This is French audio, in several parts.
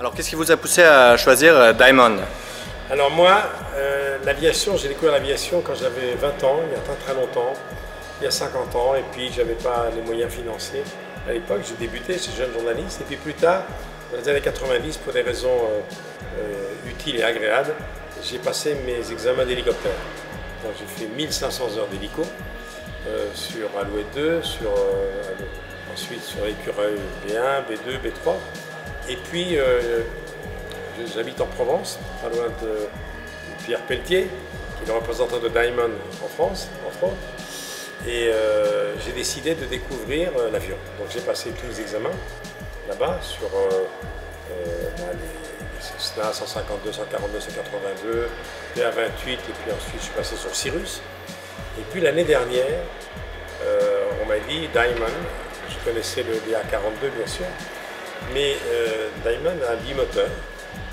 Alors, qu'est-ce qui vous a poussé à choisir Diamond? Alors moi, l'aviation, j'ai découvert l'aviation quand j'avais 20 ans, il y a très longtemps, il y a 50 ans, et puis j'avais pas les moyens financiers. À l'époque, j'ai débuté, j'étais jeune journaliste, et puis plus tard, dans les années 90, pour des raisons utiles et agréables, j'ai passé mes examens d'hélicoptère. Donc j'ai fait 1500 heures d'hélico sur Alouette 2, ensuite sur Écureuil B1, B2, B3, et puis j'habite en Provence, pas loin de Pierre Pelletier, qui est le représentant de Diamond en France, entre autres. Et j'ai décidé de découvrir l'avion. Donc j'ai passé tous les examens là-bas sur les Cessna 152, 142, 182, PA28, et puis ensuite je suis passé sur Cirrus. Et puis l'année dernière, on m'a dit Diamond, je connaissais le DA42 bien sûr, mais Diamond a un bimoteur.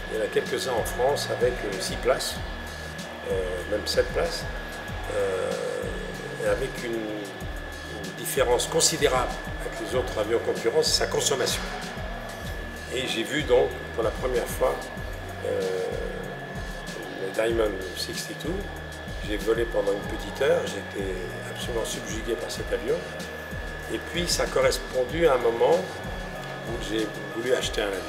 Il y en a quelques-uns en France avec 6 places, même 7 places, et avec une différence considérable avec les autres avions concurrents, c'est sa consommation. Et j'ai vu donc pour la première fois le Diamond 62. J'ai volé pendant une petite heure, j'étais absolument subjugué par cet avion. Et puis ça a correspondu à un moment où j'ai voulu acheter un avion.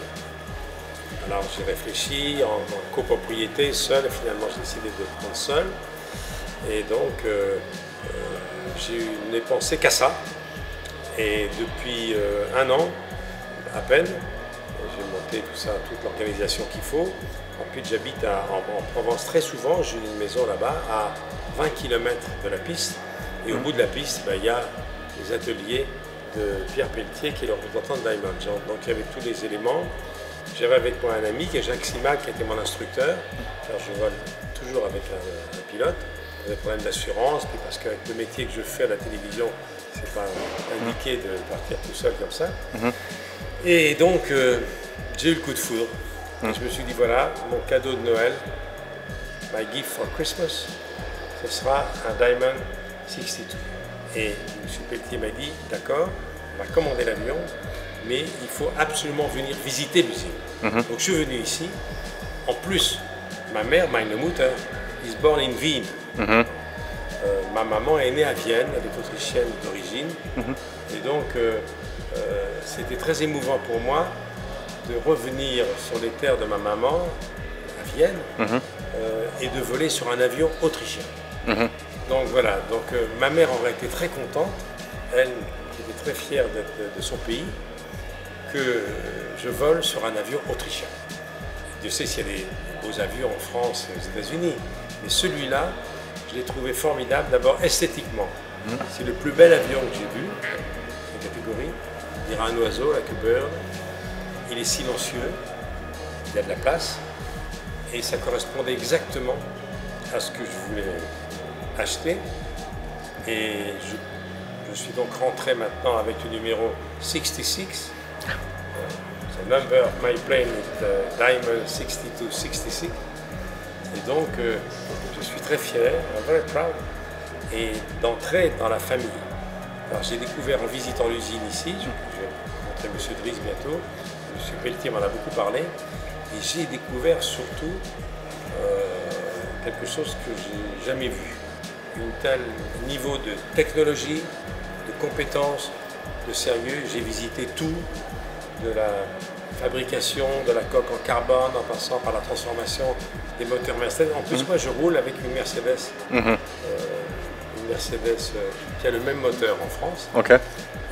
Alors j'ai réfléchi en copropriété, seul, et finalement j'ai décidé de prendre seul. Et donc je n'ai pensé qu'à ça. Et depuis un an, à peine, j'ai monté tout ça, toute l'organisation qu'il faut. Ensuite j'habite en Provence très souvent, j'ai une maison là-bas à 20 km de la piste. Et au bout de la piste, il y a les ateliers de Pierre Pelletier qui est le représentant de Diamond. Donc il y avait tous les éléments. J'avais avec moi un ami qui est Jacques Simac qui était mon instructeur. Alors je vole toujours avec un pilote. Des problèmes d'assurance, puis parce qu'avec le métier que je fais à la télévision, c'est pas indiqué de partir tout seul comme ça. Et donc j'ai eu le coup de foudre. Je me suis dit voilà, mon cadeau de Noël, my gift for Christmas, ce sera un Diamond 62. Et M. Pelletier m'a dit d'accord, on va commander l'avion, mais il faut absolument venir visiter l'usine. Donc je suis venu ici. En plus, ma mère, meine Mutter, is born in Wien. Ma maman est née à Vienne, elle est autrichienne d'origine. Et donc c'était très émouvant pour moi de revenir sur les terres de ma maman à Vienne et de voler sur un avion autrichien. Donc voilà, donc ma mère aurait été très contente, elle qui était très fière de son pays, que je vole sur un avion autrichien. Dieu sait s'il y a des beaux avions en France et aux États-Unis, mais celui-là, je l'ai trouvé formidable, d'abord esthétiquement. C'est le plus bel avion que j'ai vu, en catégorie. Il dirait un oiseau, la bird. Il est silencieux, il y a de la place, et ça correspondait exactement à ce que je voulais acheter. Et je suis donc rentré maintenant avec le numéro 66. The number of my plane is Diamond 6266. Et donc, je suis très fier, very proud, et d'entrer dans la famille. Alors, j'ai découvert en visitant l'usine ici, je vais montrer M. Dries bientôt, M. Pelletier m'en a beaucoup parlé, et j'ai découvert surtout quelque chose que j'ai jamais vu. Un tel niveau de technologie, de compétences, de sérieux. J'ai visité tout, de la fabrication de la coque en carbone, en passant par la transformation des moteurs Mercedes. En plus, moi, je roule avec une Mercedes, qui a le même moteur en France.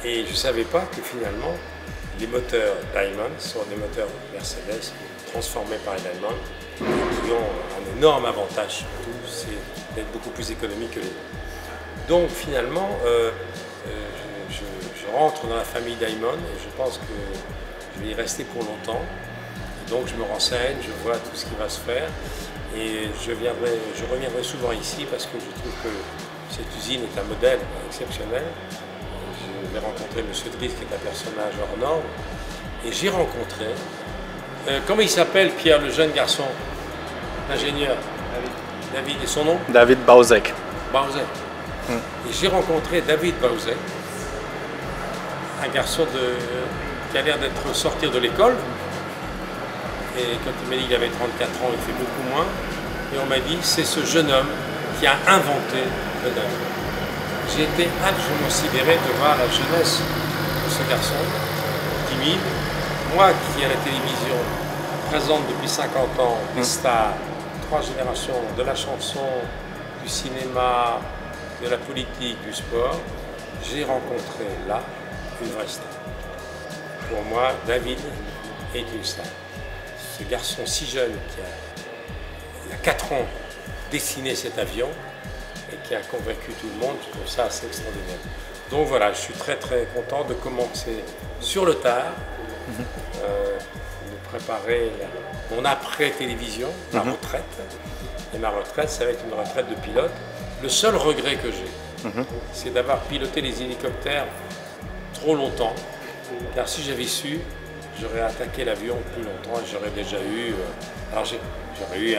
Et je ne savais pas que finalement, les moteurs Diamond sont des moteurs Mercedes transformés par Diamond, qui ont un énorme avantage, surtout, c'est d'être beaucoup plus économique que les autres. Donc finalement, je rentre dans la famille Diamond et je pense que je vais y rester pour longtemps. Et donc je me renseigne, je vois tout ce qui va se faire et je reviendrai souvent ici parce que je trouve que cette usine est un modèle exceptionnel. Je vais rencontrer M. Dries qui est un personnage hors norme et j'ai rencontré, comment il s'appelle Pierre, le jeune garçon, l'ingénieur David, et son nom? David Bauzek. Bauzek. Et j'ai rencontré David Bauzek, un garçon qui a l'air d'être sortir de l'école, Et quand il m'a dit qu'il avait 34 ans, il fait beaucoup moins. Et on m'a dit, c'est ce jeune homme qui a inventé le Diamond. J'ai été absolument sidéré de voir la jeunesse de ce garçon, timide. Moi qui, à la télévision, présente depuis 50 ans des stars, 3 générations, de la chanson, du cinéma, de la politique, du sport, j'ai rencontré là une vraie star. Pour moi, David est une star. Ce garçon si jeune qui a, il y a 4 ans, dessiné cet avion et qui a convaincu tout le monde, je trouve ça assez extraordinaire. Donc voilà, je suis très très content de commencer sur le tard, de préparer mon après-télévision, ma retraite. Et ma retraite, ça va être une retraite de pilote. Le seul regret que j'ai, c'est d'avoir piloté les hélicoptères trop longtemps, car si j'avais su, j'aurais attaqué l'avion plus longtemps et j'aurais déjà eu, j'aurais eu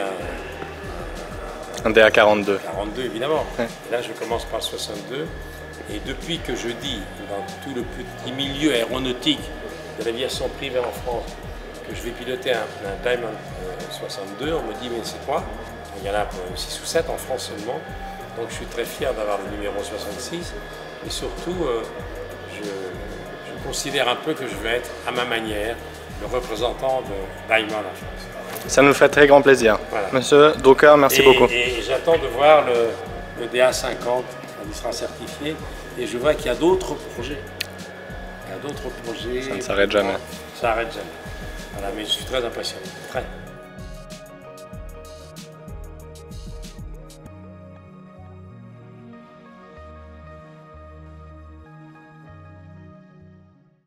Un DA-42. 42 évidemment. Et là je commence par le 62 et depuis que je dis dans tout le petit milieu aéronautique de l'aviation privée en France que je vais piloter un Diamond 62, on me dit mais c'est quoi? Il y en a 6 ou 7 en France seulement, donc je suis très fier d'avoir le numéro 66 et surtout je considère un peu que je vais être à ma manière le représentant de Diamond en France. Ça nous fait très grand plaisir. Voilà. Monsieur Drucker, merci beaucoup. Et j'attends de voir le DA50 quand il sera certifié et je vois qu'il y a d'autres projets. Il y a d'autres projets. Ça ne s'arrête jamais. Ça n'arrête jamais. Voilà, mais je suis très impatient. Très.